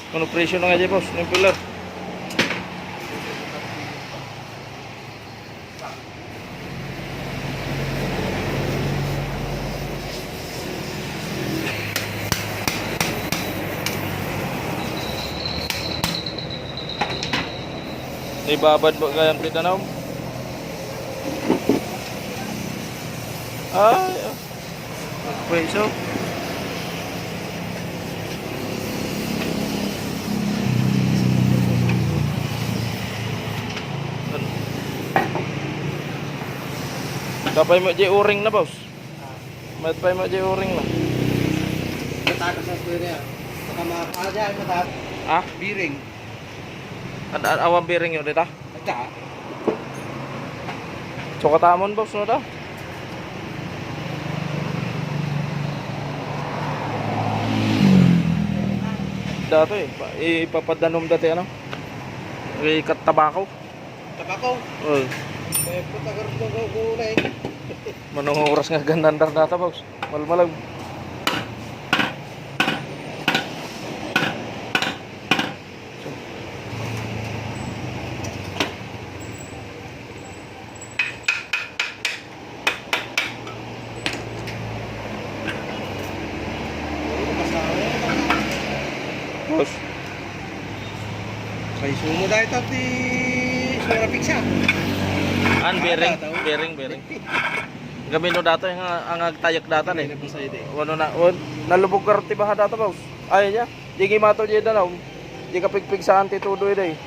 Ano presyo na nga dyan, boss? Ng pillar. Ibabad mo kayang titanaw. Ay, presyo. Kapay mo di uring na, boss. Matpay mo di uring na. Matakas sa square niya. Baka makakadya, matakas. Ah? Biring. Awang bearing yun dito. Agka. So katamon, boss, no da? Dato ipapadanom dati ano? Ikat tabako. Tabako. Oh. Kaya puta ka rin ng gulay. Manong oras nga gandandar data, boss. Malmalag. Boss. May sumo dahil ito di Sura Pizza. Bearing. Gamin no dato yung ang agtayak data ni. Ano sa ide? Wano na, nalubog karti ba data, boss? Ay niya. Di gimato di dalaw. Di ka pigpig sa antitudo ide.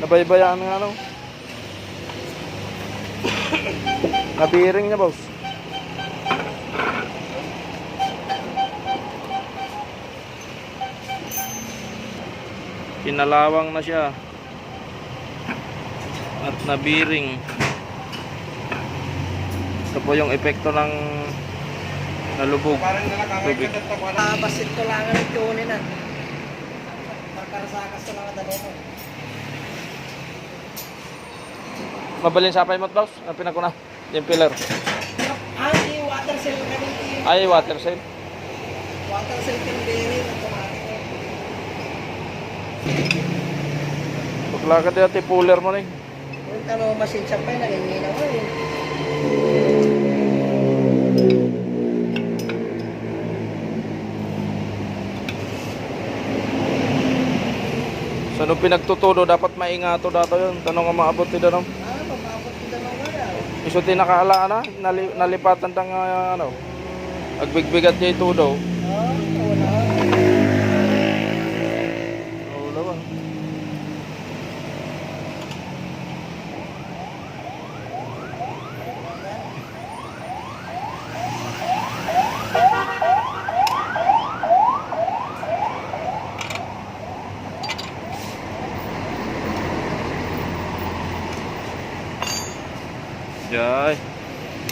Nabaybayaan nga no. Nabiring niya, boss. Kinalawang na siya at nabiring. Ito po yung epekto ng nalubog Parang nalakaway tubig. ka dito ko na. Basit ko lang ang tunin na. Pagkarasakas ko lang ang dalo mo. Mabalin sa paimot, boss. Ang pinakuna yung pillar. Ay, water cell ka rin. Ay, water cell. Water cell ka rin. Automatic. Maglakad dati puller mo na eh. Kung ano, masin siya pa yun, naginginaw ko eh. So nung pinagtutudo dapat maingato dato yun. Tanong nga maabot ti danom. Mapapot ko dalawa nga yan. Iso tinakaala na nalipatan tang ano. Agbigbigat niya itudo. Wala. Wala ba? Yay.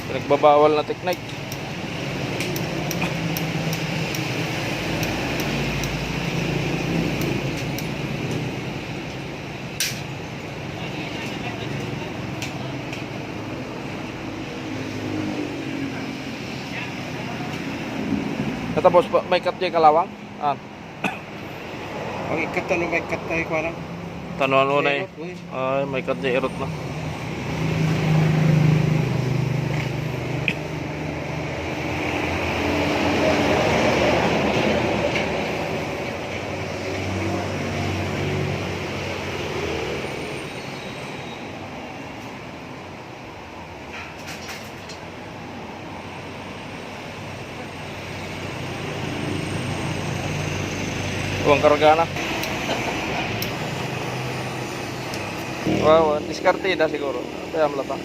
Pinagbabawal na technique. Tapos may cut yung kalawang? Ah, Pag ikat ano, may ikat tayo ko lang. tanuan mo na eh. Ay, may cut yung irot na. Buang karga na. Wow, diskarte dah siguro. Kaya malata.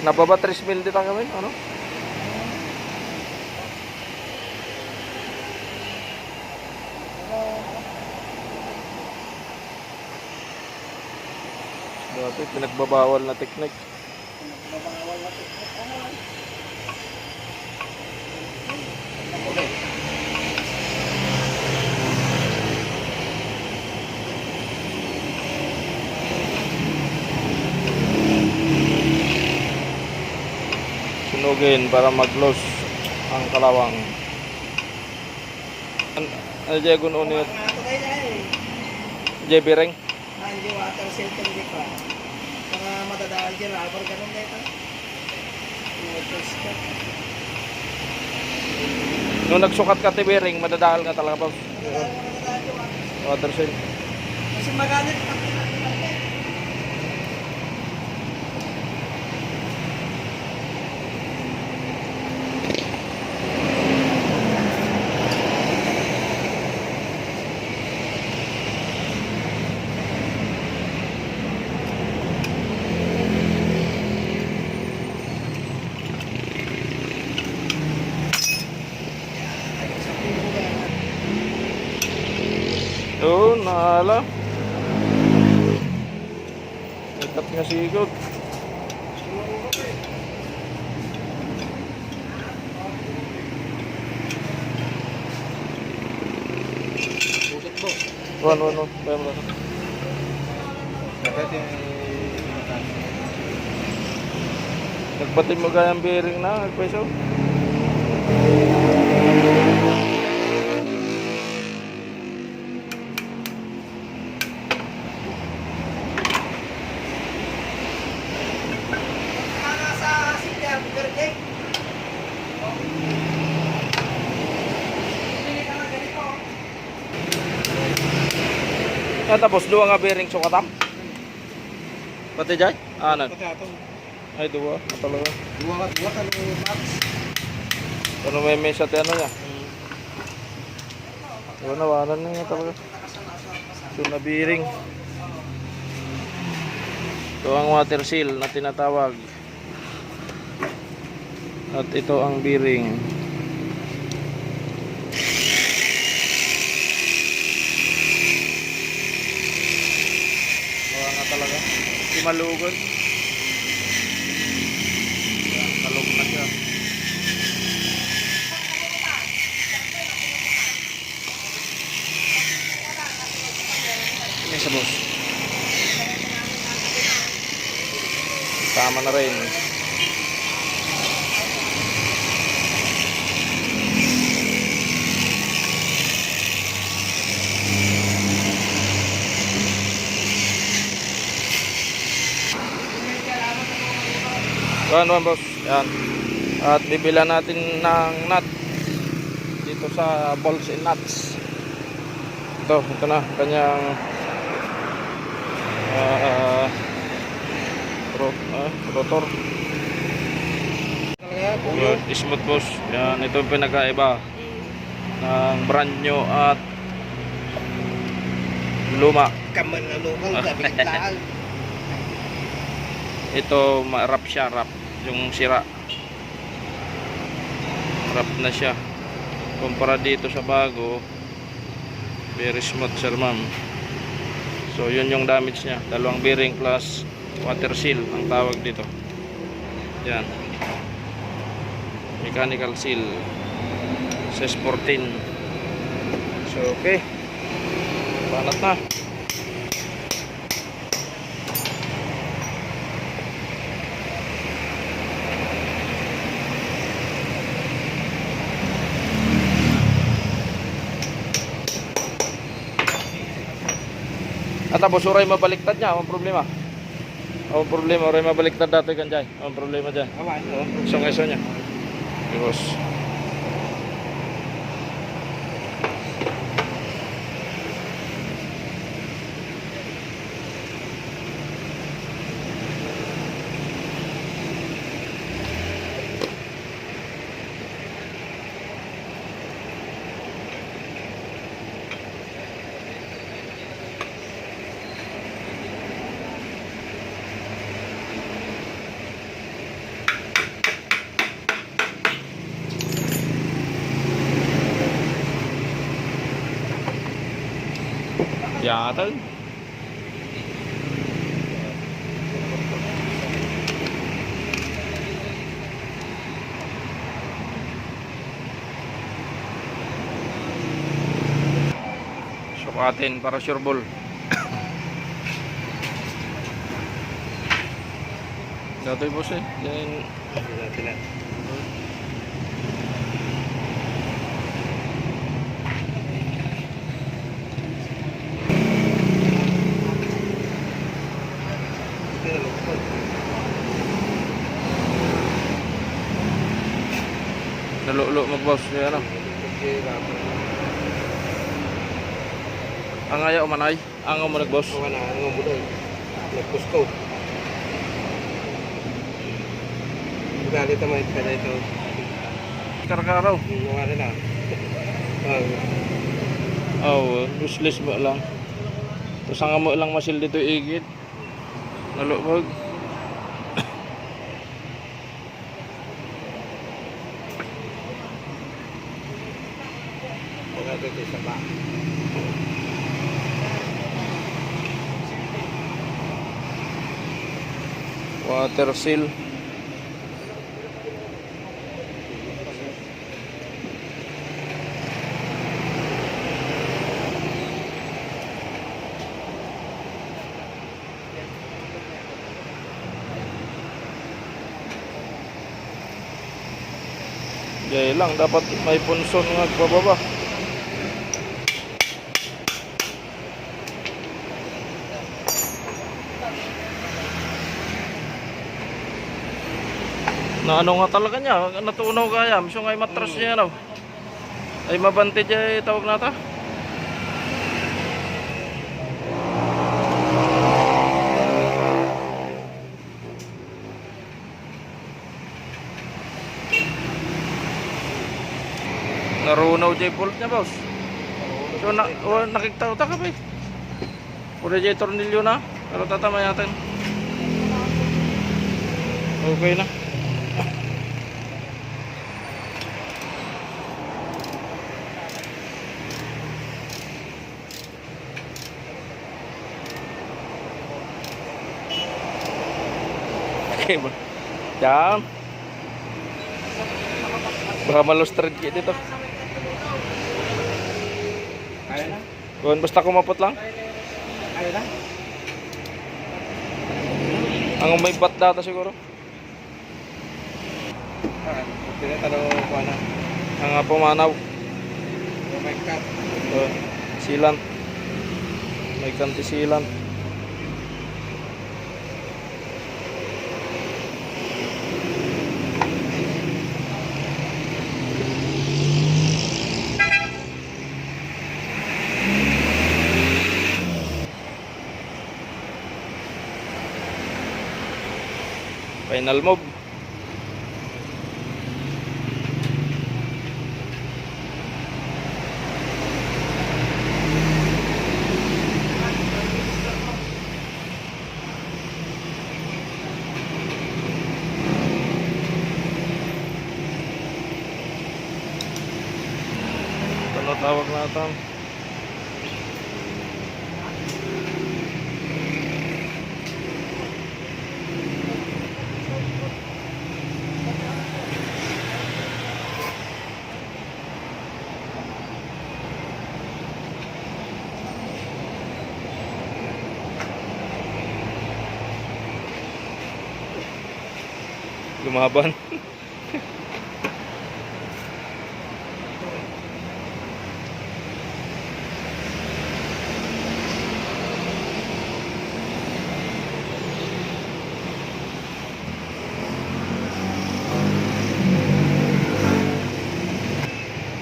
Nababa 3 mil dito kami, ano? Dati pinagbabawal na technique. Mabawal na ito. Sunugin para mag-loss ang kalawang. Ano dyan kung ano yun? Mga tunay na eh. JB ring. Hindi water filter di pa. Para madadaan dyan, rubber ganun na ito. Water stop. Nung nagsukat ka TV ring, madadahal nga talaga boss. Madadaan yung water. Water seal. Kasi maganit pa. Oo, naala. Ikat nga sigot. Bukit po. One. Bayam lang. Pwede Nagbatid mo gayang bearing na, nagpweso. Sa Silya, birthday. Pili ka nga ganito. Tapos dua nga bearing sukatam. Pati jay? Anan. Pagkatong. Ay dua, talaga. Dua ka no max. Ano may sa ano niya? Wanan na nga talaga. So na bearing. Ito ang water seal na tinatawag. At ito ang bearing. Wala nga talaga. Di malugod. Yan, kalog na siya. Ini sa boss. Tama na rin. One boss. Yan. At bibila natin ng nut dito sa bolts and nuts. Ito na kanyang rotor. Yun, smooth boss. Yan, ito yung pinagkaiba ng brand new at luma. Kaman na local, sabi kitlaan. Ito ma-wrap siya, wrap yung sira. Wrap na siya. Kumpara dito sa bago, very smooth sir ma'am. So yun yung damage niya. Dalawang bearing plus water seal ang tawag dito. Yan. Mechanical seal. Says 14. So okay. Banat na. At tapos oray mabaliktad niya, ang problema. Ang problema, oray mabaliktad dati kan dyan. Ang problema dyan. Awan. Isang niya. Because yata. Sukatin para sure ball. Datoy boss eh. Yan. Nalulo mo boss. Yan, ano. Ang ayaw manay. Ang mo nagboss. Mga na, ang budol. Nagpusko. Galit naman ito na ito. Karakaraw. Mga rin na. Oh, useless mo lang. Tapos ang mo lang masil dito igid. Nalubog. Mga ito sa ba. Water seal. Gaya lang, dapat may punson nga pababa. Na ano nga talaga niya, natunaw kaya, so nga matras niya ano. Ay mabante dyan tawag nata. Narunaw dyan bolt niya boss. So nakikita ka ba eh. Pura dyan tornilyo na, pero tatama natin. Okay na. Okay ba? Yan. Baka malustred kayo dito. Kaya na? Kung basta kumapot lang. Kaya na? Ang may bat data siguro. Tinatanong ko na. Ang pumanaw. Oh my God. Silant. May kanti silant. Final move. Ano tawag natin? Lumaban.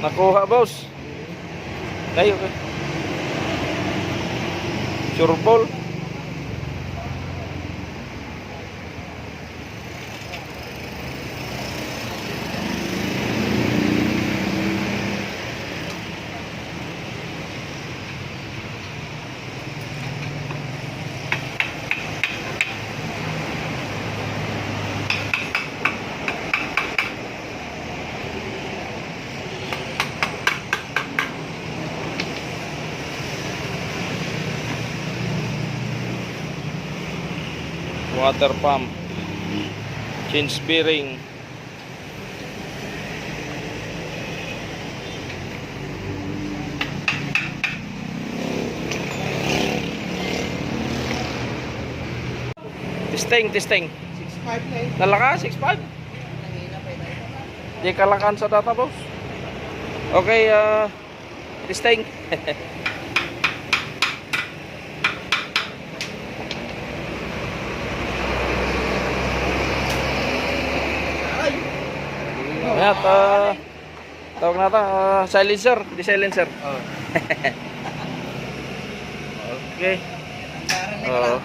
Nakuha boss. Ay, okay. Sure ball. Water pump, change bearing, testing 6'5 na eh. nalaka 6.5 di kalakan sa data boss. Okay, testing. At Tawag na ito, silencer, di silencer. Oh. Okay. Tanggaran ni Oo.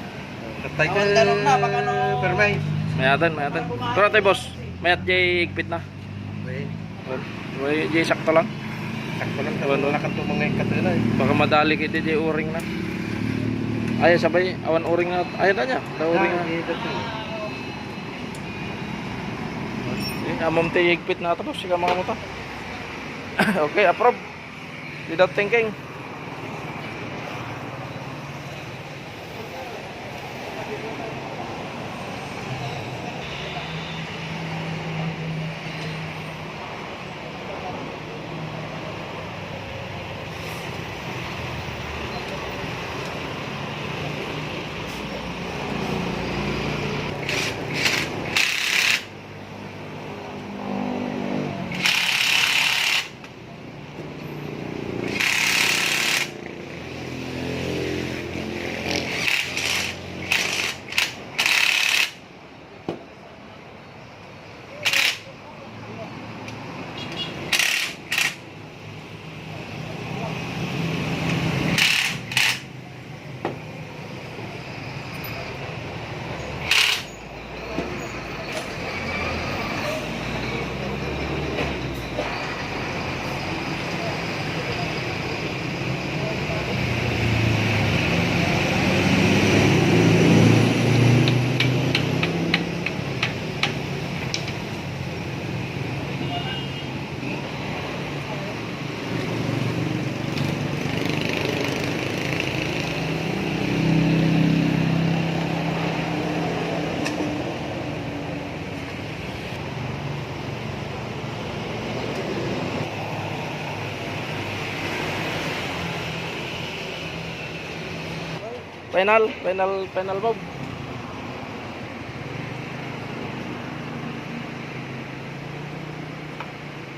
Katay ka. Awan dalong na, baka no. Permay. Mayatan. Pero tayo boss, mayat jay higpit na. Jay sakto lang. Sakto lang. Wala ka itong mga katila eh. Baka madali kita jay uring na. Ay, sabay, awan uring na. Ayun na niya, da uring na. Amom tayo higpit na tapos, siya mga muta. Okay, approve. Without thinking. Final Bob.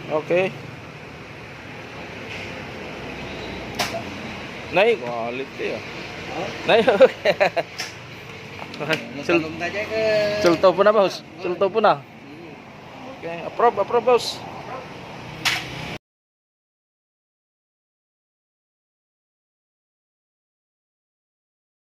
Okay. Nay, quality ah. Nay, okay. Talong na dyan ka. Sulto po na boss. Sulto po na. Okay, approve boss.